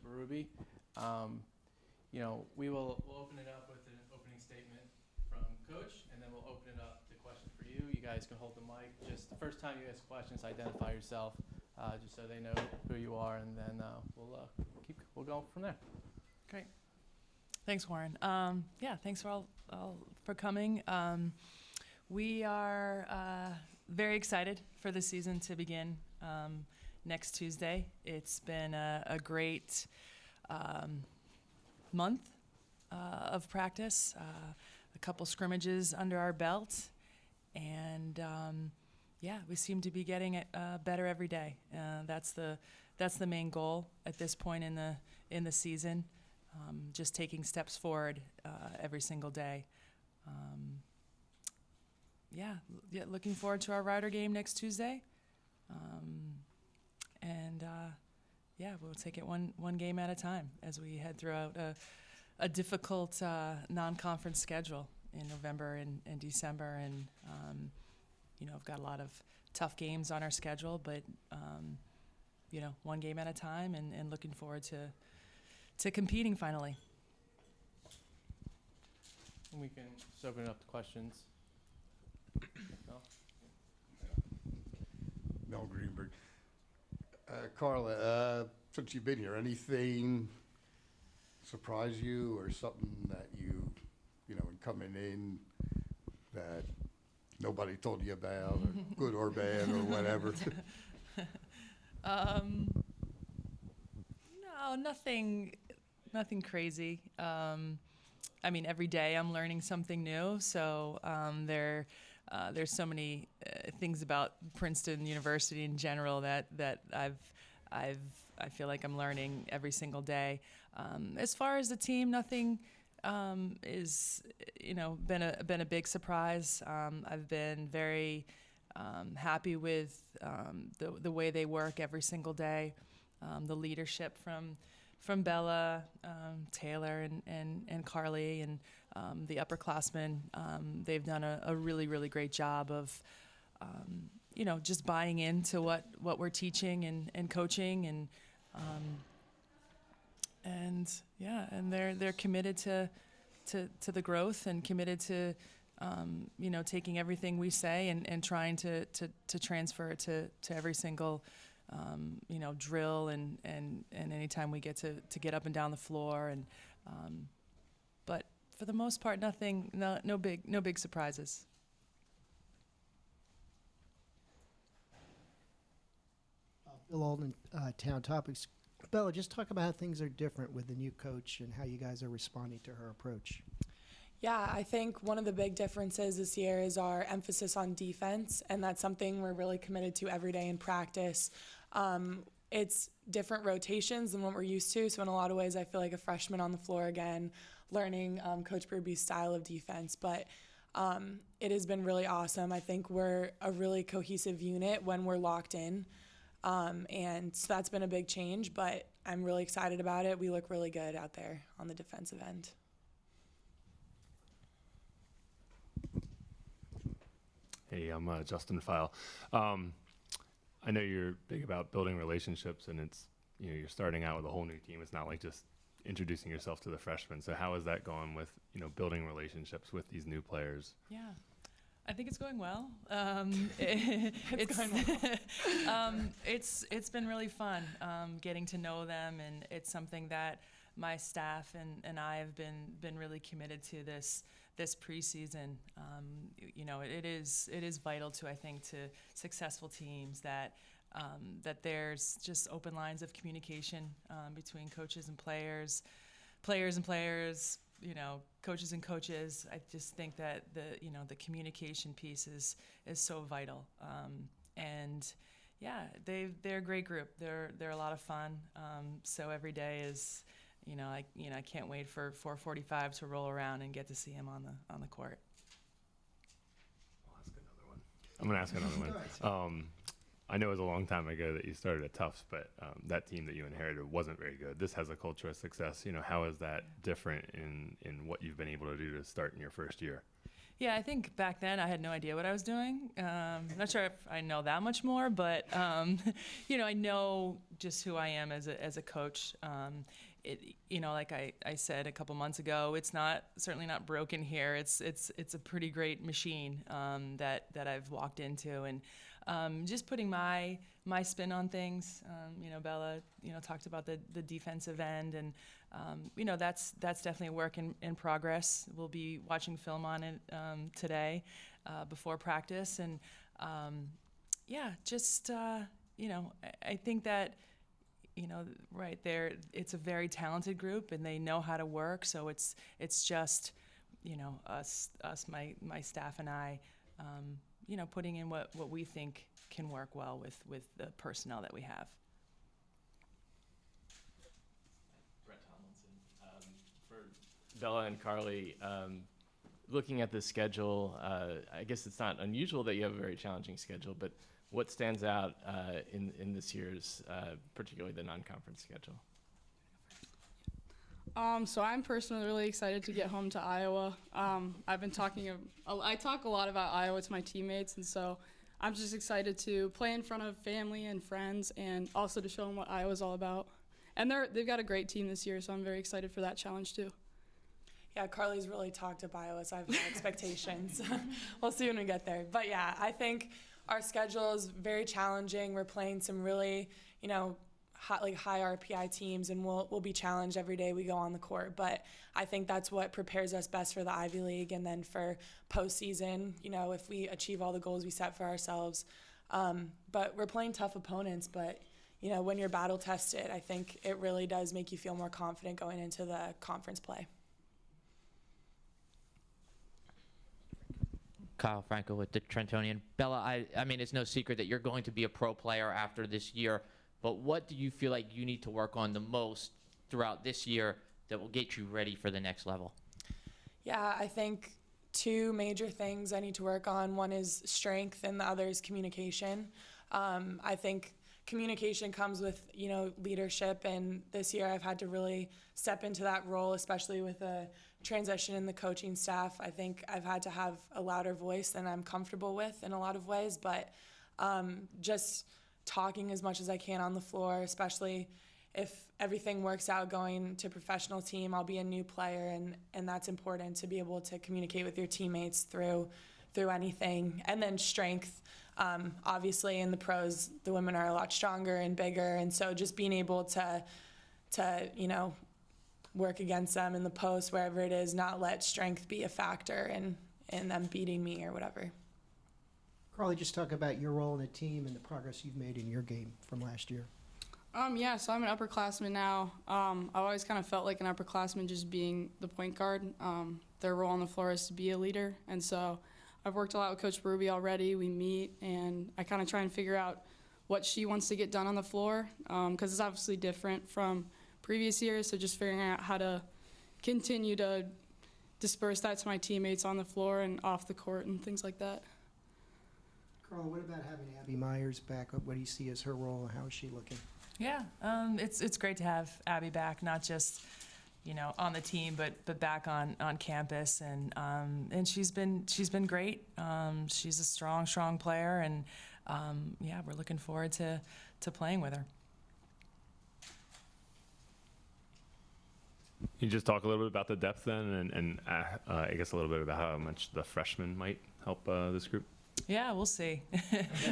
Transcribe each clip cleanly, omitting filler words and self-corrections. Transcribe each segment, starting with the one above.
Berube. We'll open it up with an opening statement from Coach, and then we'll open it up to questions for you. You guys can hold the mic. Just the first time you ask questions, identify yourself, just so they know who you are, and then we'll go from there. Great. Thanks, Warren. Thanks for all for coming. We are very excited for the season to begin next Tuesday. It's been a great month of practice, a couple scrimmages under our belt, and we seem to be getting it better every day. That's the main goal at this point in the season. Just taking steps forward every single day. Looking forward to our Rider game next Tuesday. We'll take it one game at a time as we head throughout a difficult non-conference schedule in November and December. And, I've got a lot of tough games on our schedule, but, one game at a time and looking forward to competing finally. And we can just open it up to questions. Mel Greenberg. Carla, since you've been here, anything surprise you or something that you in coming in that nobody told you about, or good or bad or whatever? No, nothing crazy. Every day I'm learning something new. So there's so many things about Princeton University in general that I feel like I'm learning every single day. As far as the team, nothing is been a big surprise. I've been very happy with the way they work every single day. The leadership from Bella, Taylor, and Carly, and the upperclassmen. They've done a really, really great job of, just buying into what we're teaching and coaching, and they're committed to the growth and committed to, taking everything we say and trying to transfer it to every single drill and anytime we get to get up and down the floor, and but for the most part, no big surprises. Bill Alden, Town Topics. Bella, just talk about how things are different with the new coach and how you guys are responding to her approach. Yeah, I think one of the big differences this year is our emphasis on defense, and that's something we're really committed to every day in practice. It's different rotations than what we're used to, so in a lot of ways I feel like a freshman on the floor again, learning Coach Berube's style of defense, but it has been really awesome. I think we're a really cohesive unit when we're locked in, and so that's been a big change, but I'm really excited about it. We look really good out there on the defensive end. Hey, I'm Justin File. I know you're big about building relationships, and it's you're starting out with a whole new team. It's not like just introducing yourself to the freshmen. So how is that going with building relationships with these new players? Yeah, I think it's going well. It's been really fun getting to know them, and it's something that my staff and I have been really committed to this preseason. It is vital to, I think, to successful teams that there's just open lines of communication between coaches and players, coaches and coaches. I just think that the communication piece is so vital. They're a great group. They're a lot of fun. So every day is. I can't wait for 4:45 to roll around and get to see him on the court. I'll ask another one. I'm gonna ask another one. I know it was a long time ago that you started at Tufts, but that team that you inherited wasn't very good. This has a culture of success. How is that different in what you've been able to do to start in your first year? Yeah, I think back then I had no idea what I was doing. I'm not sure if I know that much more, but I know just who I am as a coach. Like I said a couple months ago, it's certainly not broken here. It's a pretty great machine that I've walked into, and just putting my spin on things. Bella talked about the defensive end, and that's definitely a work in progress. We'll be watching film on it today before practice, and I think that right there, it's a very talented group, and they know how to work. So it's just us, my staff, and I, putting in what we think can work well with the personnel that we have. For Bella and Carly, looking at the schedule, I guess it's not unusual that you have a very challenging schedule, but what stands out in this year's, particularly the non-conference schedule? So I'm personally really excited to get home to Iowa. I've been I talk a lot about Iowa to my teammates, and so I'm just excited to play in front of family and friends, and also to show them what Iowa's all about. And they've got a great team this year, so I'm very excited for that challenge too. Yeah, Carly's really talked up Iowa, so I have high expectations. We'll see when we get there. But yeah, I think our schedule is very challenging. We're playing some really, high RPI teams, and we'll be challenged every day we go on the court. But I think that's what prepares us best for the Ivy League, and then for postseason, if we achieve all the goals we set for ourselves. But we're playing tough opponents, but when you're battle tested, I think it really does make you feel more confident going into the conference play. Kyle Franco with the Trentonian. Bella, I mean, it's no secret that you're going to be a pro player after this year, but what do you feel like you need to work on the most throughout this year that will get you ready for the next level? Yeah, I think two major things I need to work on. One is strength, and the other is communication. I think communication comes with, leadership, and this year I've had to really step into that role, especially with a transition in the coaching staff. I think I've had to have a louder voice than I'm comfortable with in a lot of ways, but just talking as much as I can on the floor, especially if everything works out going to professional team. I'll be a new player, and that's important to be able to communicate with your teammates through anything. And then strength. Obviously in the pros, the women are a lot stronger and bigger, and so just being able to work against them in the post, wherever it is, not let strength be a factor in them beating me or whatever. Carly, just talk about your role in the team and the progress you've made in your game from last year. So I'm an upperclassman now. I've always kind of felt like an upperclassman just being the point guard. Their role on the floor is to be a leader, and so I've worked a lot with Coach Berube already. We meet, and I kind of try and figure out what she wants to get done on the floor, because it's obviously different from previous years, so just figuring out how to continue to disperse that to my teammates on the floor and off the court and things like that. Carl, what about having Abby Myers back up? What do you see as her role, and how is she looking? Yeah, it's great to have Abby back, not just on the team, but back on campus, and she's been great. She's a strong player, and we're looking forward to playing with her. Can you just talk a little bit about the depth then, and I guess a little bit about how much the freshmen might help this group? Yeah, we'll see.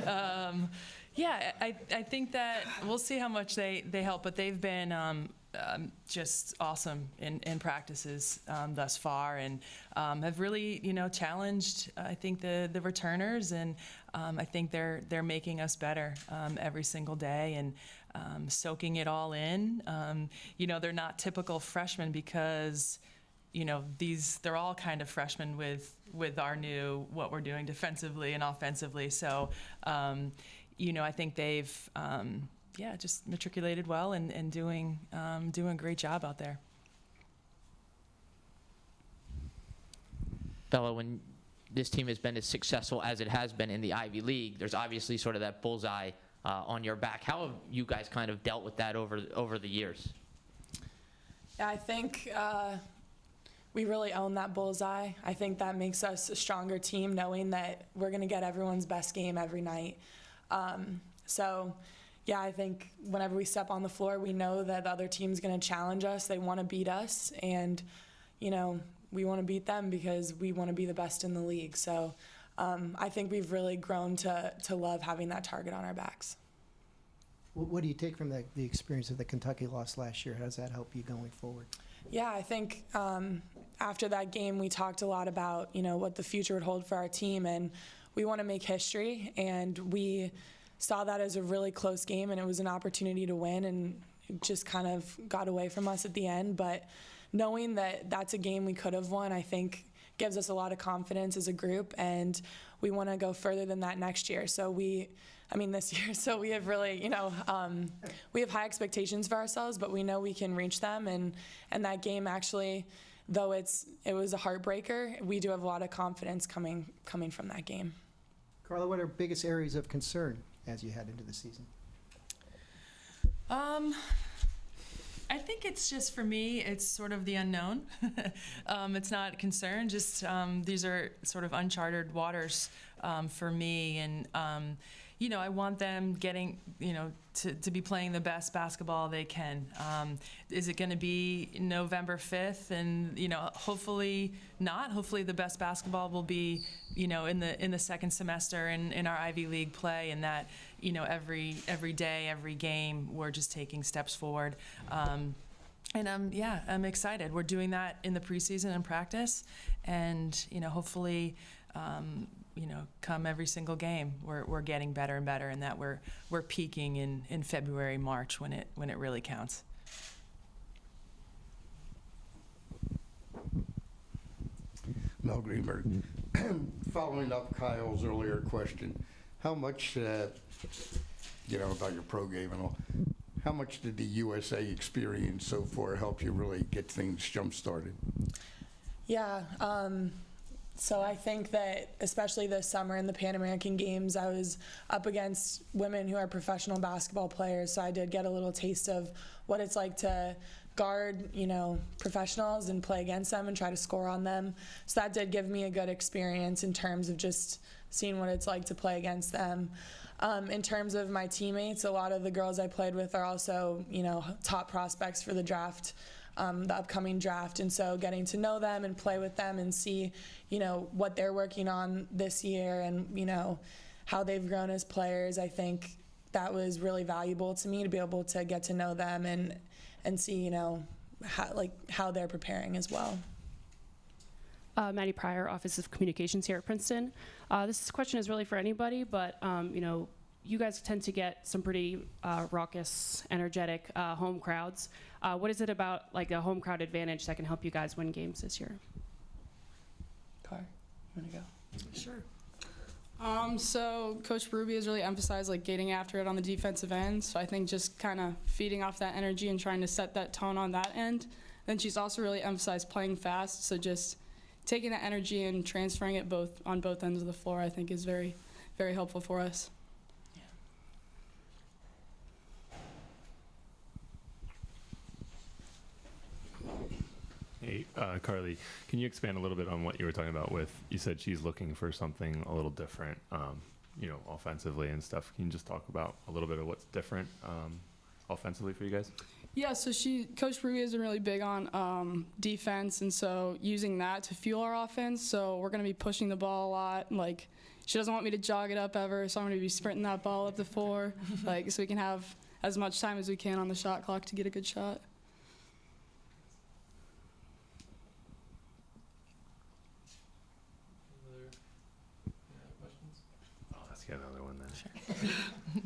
I think that we'll see how much they help, but they've been just awesome in practices thus far, and have really challenged, I think, the returners, and I think they're making us better every single day, and soaking it all in. They're not typical freshmen because they're all kind of freshmen with our new, what we're doing defensively and offensively. So, I think they've, just matriculated well and doing a great job out there. Bella, when this team has been as successful as it has been in the Ivy League, there's obviously sort of that bullseye on your back. How have you guys kind of dealt with that over the years? Yeah, I think we really own that bullseye. I think that makes us a stronger team, knowing that we're going to get everyone's best game every night. So, yeah, I think whenever we step on the floor, we know that the other team's going to challenge us. They want to beat us, and, you know, we want to beat them because we want to be the best in the league. So I think we've really grown to love having that target on our backs. What do you take from the experience of the Kentucky loss last year? How does that help you going forward? Yeah, I think after that game, we talked a lot about, you know, what the future would hold for our team, and we want to make history, and we saw that as a really close game, and it was an opportunity to win, and it just kind of got away from us at the end. But knowing that that's a game we could have won, I think gives us a lot of confidence as a group, and we want to go further than that next year. This year, so we have really, you know, we have high expectations for ourselves, but we know we can reach them, and that game actually, though it was a heartbreaker, we do have a lot of confidence coming from that game. Carla, what are biggest areas of concern as you head into the season? I think it's just, for me, it's sort of the unknown. It's not a concern, just these are sort of uncharted waters for me, and you know, I want them getting, you know, to be playing the best basketball they can. Is it going to be November 5th? And, you know, hopefully not. Hopefully the best basketball will be, you know, in the second semester in our Ivy League play, and that, you know, every day, every game, we're just taking steps forward. And I'm excited. We're doing that in the preseason and practice, and, you know, hopefully, you know, come every single game, we're getting better and better, and that we're peaking in February, March, when it really counts. Mel Greenberg. Following up Kyle's earlier question, how much, you know, about your pro game and all, how much did the USA experience so far help you really get things jump-started? Yeah, so I think that especially this summer in the Pan American Games, I was up against women who are professional basketball players, so I did get a little taste of what it's like to guard, you know, professionals and play against them and try to score on them. So that did give me a good experience in terms of just seeing what it's like to play against them. In terms of my teammates, a lot of the girls I played with are also, you know, top prospects for the draft, the upcoming draft, and so getting to know them and play with them and see, you know, what they're working on this year and, you know, how they've grown as players, I think that was really valuable to me, to be able to get to know them and see, you know, how they're preparing as well. Maddie Pryor, Office of Communications here at Princeton. This question is really for anybody, but you know, you guys tend to get some pretty raucous, energetic home crowds. What is it about like a home crowd advantage that can help you guys win games this year? Car, you want to go? Sure. So Coach Ruby has really emphasized like getting after it on the defensive end. So I think just kind of feeding off that energy and trying to set that tone on that end. Then she's also really emphasized playing fast. So just taking that energy and transferring it on both ends of the floor, I think is very, very helpful for us. Hey, Carly, can you expand a little bit on what you were talking about with, you said she's looking for something a little different, you know, offensively and stuff. Can you just talk about a little bit of what's different offensively for you guys? Yeah, so Coach Ruby has been really big on defense, and so using that to fuel our offense. So we're going to be pushing the ball a lot. Like, she doesn't want me to jog it up ever, so I'm going to be sprinting that ball up the floor, like, so we can have as much time as we can on the shot clock to get a good shot. Get another one then. Sure.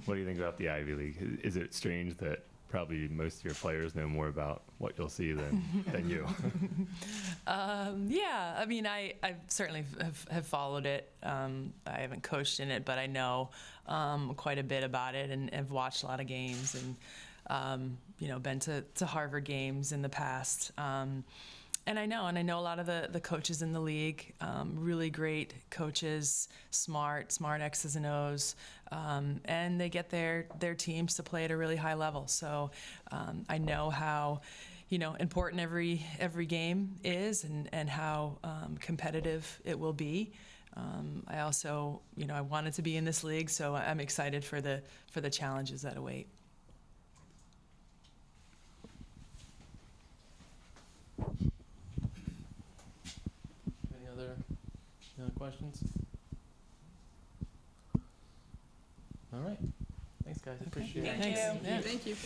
What do you think about the Ivy League? Is it strange that probably most of your players know more about what you'll see than you? Yeah, I mean, I certainly have followed it. I haven't coached in it, but I know quite a bit about it and have watched a lot of games and, you know, been to Harvard games in the past. And I know a lot of the coaches in the league, really great coaches, smart X's and O's, and they get their teams to play at a really high level. So I know how, important every game is, and how competitive it will be. I also, I wanted to be in this league, so I'm excited for the challenges that await. Any other questions? All right. Thanks, guys. Okay. Appreciate it. Thanks. you. Yeah. Thank you.